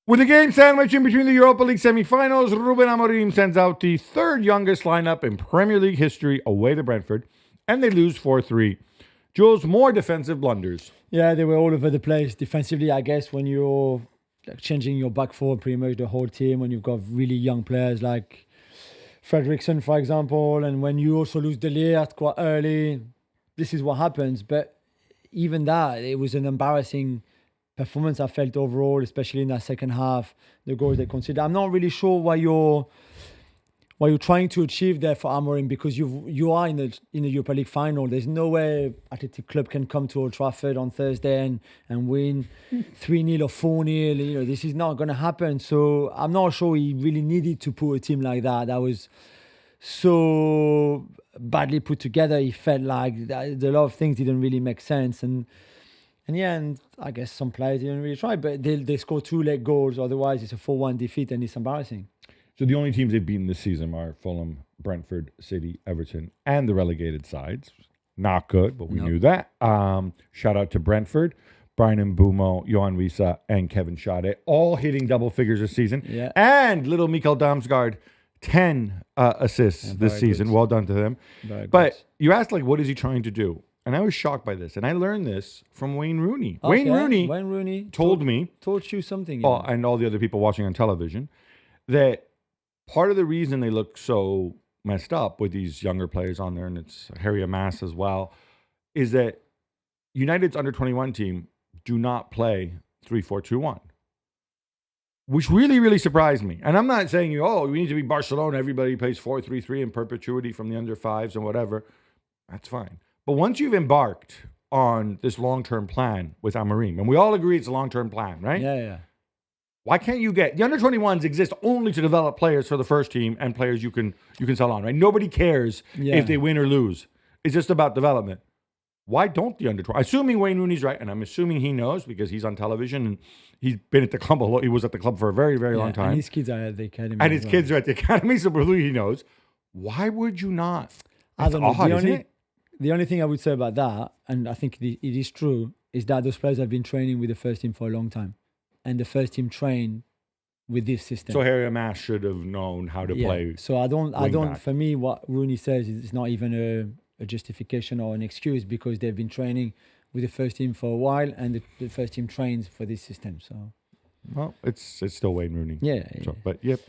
With the game sandwiched in between the Europa League semi-finals, Ruben Amorim sends out the third youngest lineup in Premier League history away to Brentford, and they lose 4-3. Jules, more defensive blunders. Yeah, they were all over the place defensively, I guess, when you're changing your back four pretty much the whole team, when you've got really young players like Fredrickson, for example, and when you also lose De Ligt quite early, this is what happens. But even that, it was an embarrassing performance I felt overall, especially in that second half, the goals they conceded. I'm not really sure what you're trying to achieve there for Amorim, because you are in the Europa League final. There's no way Athletic Club can come to Old Trafford on Thursday and win 3-0 or 4-0. This is not going to happen. So I'm not sure he really needed to put a team like that. That was so badly put together. He felt like a lot of things didn't really make sense. And I guess some players didn't really try, but they score 2 late goals. Otherwise, it's a 4-1 defeat, and it's embarrassing. So the only teams they've beaten this season are Fulham, Brentford, City, Everton, and the relegated sides. Not good, but we knew that. Shout out to Brentford, Brian Mbeumo, Johan Wissa, and Kevin Schade, all hitting double figures this season. Yeah. And little Mikael Damsgaard, 10 assists this season. Good. Well done to him. But you asked, what is he trying to do? And I was shocked by this. And I learned this from Wayne Rooney. Okay. Wayne Rooney told you something. Yeah. And all the other people watching on television, that part of the reason they look so messed up with these younger players on there, and it's Harry Amass as well, is that United's under-21 team do not play 3-4-2-1, which really, really surprised me. And I'm not saying, we need to be Barcelona, everybody plays 4-3-3 in perpetuity from the under-5s and whatever. That's fine. But once you've embarked on this long-term plan with Amorim, and we all agree it's a long-term plan, right? Yeah. Why can't you get... The under-21s exist only to develop players for the first team and players you can sell on, right? Nobody cares if they win or lose. It's just about development. Why don't the under-20... Assuming Wayne Rooney's right, and I'm assuming he knows because he's on television and he's been at the club a lot. He was at the club for a very, very long time. And his kids are at the academy. And his kids are at the academy, so probably he knows. Why would you not? I don't know. The only thing I would say about that, and I think it is true, is that those players have been training with the first team for a long time. And the first team trained with this system. So Harry Amass should have known how to play. So I don't. Back. For me, what Rooney says is not even a justification or an excuse, because they've been training with the first team for a while, and the first team trains for this system. So, well, it's still Wayne Rooney. Yeah. But yep.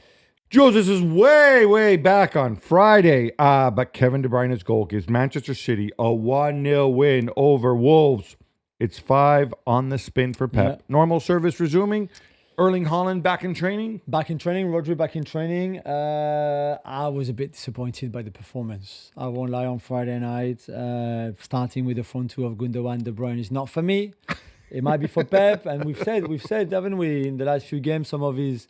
Jules, this is way, way back on Friday. But Kevin De Bruyne's goal gives Manchester City a 1-0 win over Wolves. It's 5 on the spin for Pep. Yeah. Normal service resuming. Erling Haaland back in training. Rodri back in training. I was a bit disappointed by the performance. I won't lie, on Friday night. Starting with the front two of Gundogan, De Bruyne is not for me. It might be for Pep. And we've said, haven't we, in the last few games, some of his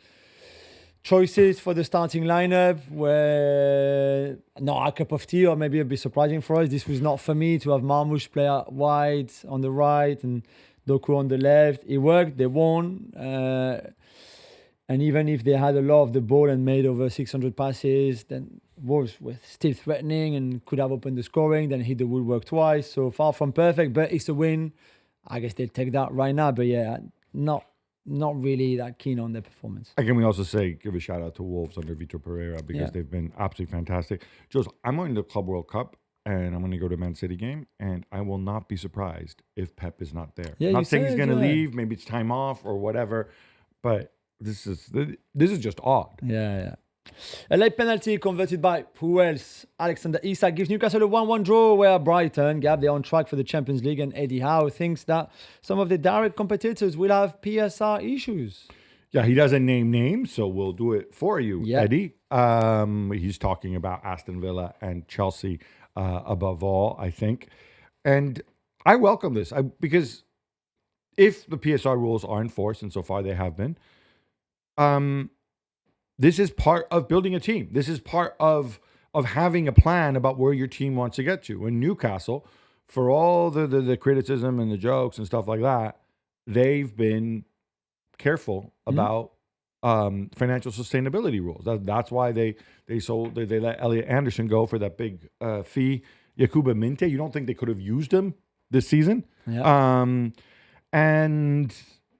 choices for the starting lineup were not a cup of tea, or maybe a bit surprising for us. This was not for me to have Marmoush play out wide on the right and Doku on the left. It worked. They won. And even if they had a lot of the ball and made over 600 passes, then Wolves were still threatening and could have opened the scoring, then hit the woodwork twice. So far from perfect, but it's a win. I guess they'll take that right now. But yeah, not really that keen on their performance. Again, we also give a shout out to Wolves under Vitor Pereira, because they've been absolutely fantastic. Jules, I'm going to the Club World Cup, and I'm going to go to a Man City game, and I will not be surprised if Pep is not there. Yeah, I'm not saying he's going to leave, maybe it's time off or whatever, but this is just odd. Yeah. A late penalty converted by who else? Alexander Isak gives Newcastle a 1-1 draw, where Brighton, they're on track for the Champions League, and Eddie Howe thinks that some of the direct competitors will have PSR issues. Yeah, he doesn't name names, so we'll do it for you, Eddie. He's talking about Aston Villa and Chelsea above all, I think. And I welcome this because if the PSR rules are enforced, and so far they have been, this is part of building a team. This is part of having a plan about where your team wants to get to. And Newcastle, for all the criticism and the jokes and stuff like that, they've been careful about financial sustainability rules. That's why they let Elliot Anderson go for that big fee. Yakuba Minte, you don't think they could have used him this season? Yeah. And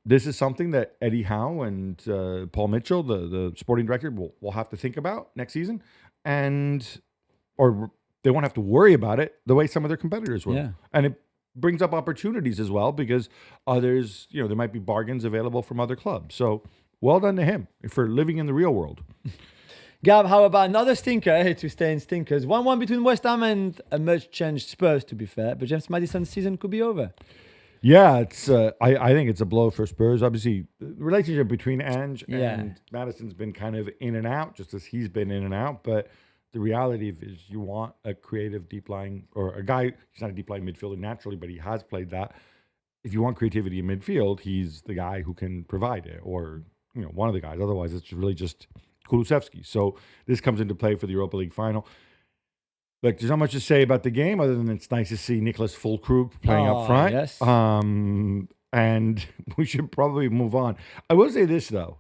this is something that Eddie Howe and Paul Mitchell, the sporting director, will have to think about next season, or they won't have to worry about it the way some of their competitors will. Yeah. And it brings up opportunities as well because others, there might be bargains available from other clubs. So well done to him for living in the real world. Gab, how about another stinker to stay in stinkers? 1-1 between West Ham and a much-changed Spurs, to be fair. But James Madison's season could be over. Yeah, it's. I think it's a blow for Spurs. Obviously, the relationship between Ange and Madison's been kind of in and out, just as he's been in and out. But the reality is you want a creative deep line, or a guy, he's not a deep line midfielder naturally, but he has played that. If you want creativity in midfield, he's the guy who can provide it, or one of the guys. Otherwise, it's really just Kulusevski. So this comes into play for the Europa League final. Look, there's not much to say about the game other than it's nice to see Nicholas Füllkrug playing up front. Yes. And we should probably move on. I will say this, though.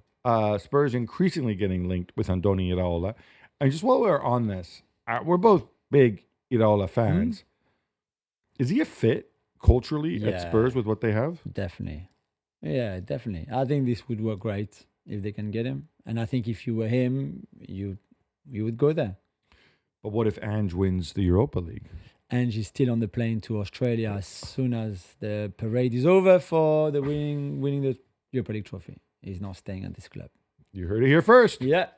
Spurs increasingly getting linked with Andoni Iraola. And just while we're on this, we're both big Iraola fans. Is he a fit culturally at Spurs with what they have? Definitely. Yeah, definitely. I think this would work great if they can get him. And I think if you were him, you would go there. But what if Ange wins the Europa League? Ange is still on the plane to Australia as soon as the parade is over for the winning the Europa League trophy. He's not staying at this club. You heard it here first. Yeah.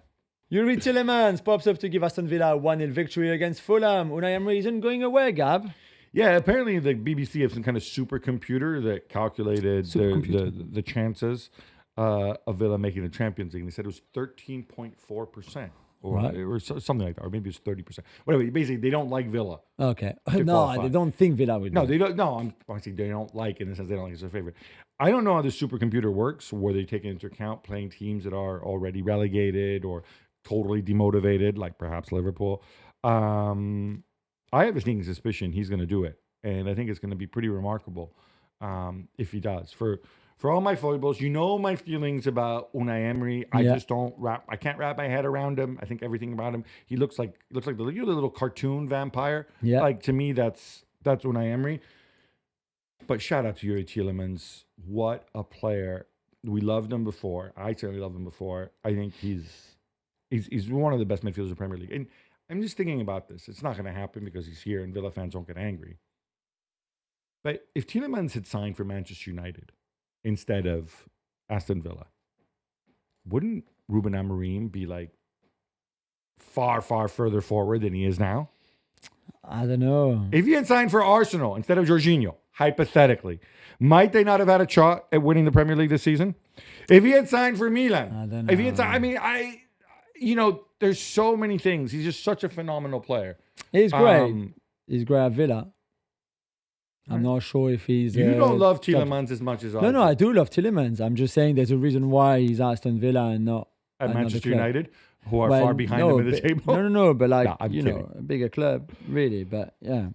Yuri Tielemans pops up to give Aston Villa a 1-0 victory against Fulham. Unai Emery isn't going away, Gab. Yeah, apparently the BBC have some kind of supercomputer that calculated the chances of Villa making the Champions League. And they said it was 13.4%. Or something like that, or maybe it's 30%. Whatever. Basically, they don't like Villa. Okay. No, they don't think Villa would. No, they don't. No, honestly, they don't like in the sense they don't like it's their favorite. I don't know how the supercomputer works, where they take into account playing teams that are already relegated or totally demotivated, like perhaps Liverpool. I have a sneaking suspicion he's going to do it, and I think it's going to be pretty remarkable if he does. For all my foibles, my feelings about Unai Emery. I just I can't wrap my head around him. I think everything about him. He looks like the little cartoon vampire. Yeah. Like, to me, that's Unai Emery. But shout out to Yuri Tielemans. What a player. We loved him before. I certainly loved him before. I think he's one of the best midfielders in the Premier League. And I'm just thinking about this. It's not going to happen because he's here and Villa fans won't get angry. But if Tielemans had signed for Manchester United instead of Aston Villa, wouldn't Ruben Amorim be like far, far further forward than he is now? I don't know. If he had signed for Arsenal instead of Jorginho, hypothetically, might they not have had a shot at winning the Premier League this season? If he had signed for Milan, I don't know. If he had signed, there's so many things. He's just such a phenomenal player. He's great. He's great at Villa. I'm not sure if he's... You don't love Tielemans as much as I do. No, I do love Tielemans. I'm just saying there's a reason why he's Aston Villa and not at Manchester United, who are far behind him in the table. No, but a bigger club, really. But yeah.